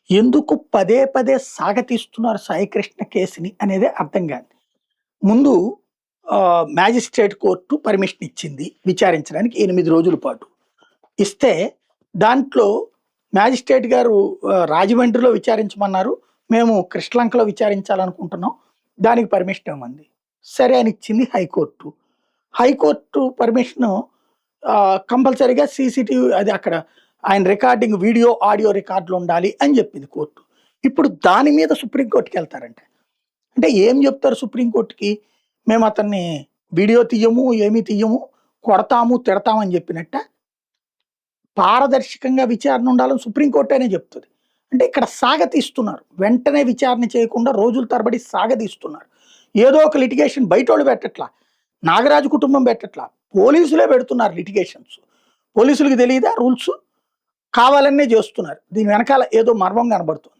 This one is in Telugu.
ఎందుకు పదే పదే సాగతీస్తున్నారు సాయికృష్ణ కేసుని అనేదే అర్థం కాదు. ముందు మ్యాజిస్ట్రేట్ కోర్టు పర్మిషన్ ఇచ్చింది విచారించడానికి 8 రోజుల పాటు. ఇస్తే దాంట్లో మ్యాజిస్ట్రేట్ గారు రాజమండ్రిలో విచారించమన్నారు. మేము కృష్ణలంకలో విచారించాలనుకుంటున్నాం. దానికి పర్మిషన్ ఇవ్వమంది. సరే అని ఇచ్చింది హైకోర్టు. హైకోర్టు పర్మిషను కంపల్సరీగా సీసీటీవీ అది అక్కడ ఆయన రికార్డింగ్ వీడియో, ఆడియో రికార్డులు ఉండాలి అని చెప్పింది కోర్టు. ఇప్పుడు దాని మీద సుప్రీంకోర్టుకి వెళ్తారంట. అంటే ఏం చెప్తారు సుప్రీంకోర్టుకి? మేము అతన్ని వీడియో తీయము, ఏమీ తీయము, కొడతాము, తిడతాము అని చెప్పినట్ట. పారదర్శకంగా విచారణ ఉండాలని సుప్రీంకోర్టు అనే చెప్తుంది. అంటే ఇక్కడ సాగతీస్తున్నారు. వెంటనే విచారణ చేయకుండా రోజుల తరబడి సాగతీస్తున్నారు. ఏదో ఒక లిటిగేషన్ బయటోళ్ళు పెట్టట్లా, నాగరాజు కుటుంబం పెట్టట్లా, పోలీసులే పెడుతున్నారు లిటిగేషన్స్. పోలీసులకు తెలియదా రూల్స్? కావాలనే చేస్తున్నారు. దీని వెనకాల ఏదో మర్మం కనబడుతుంది.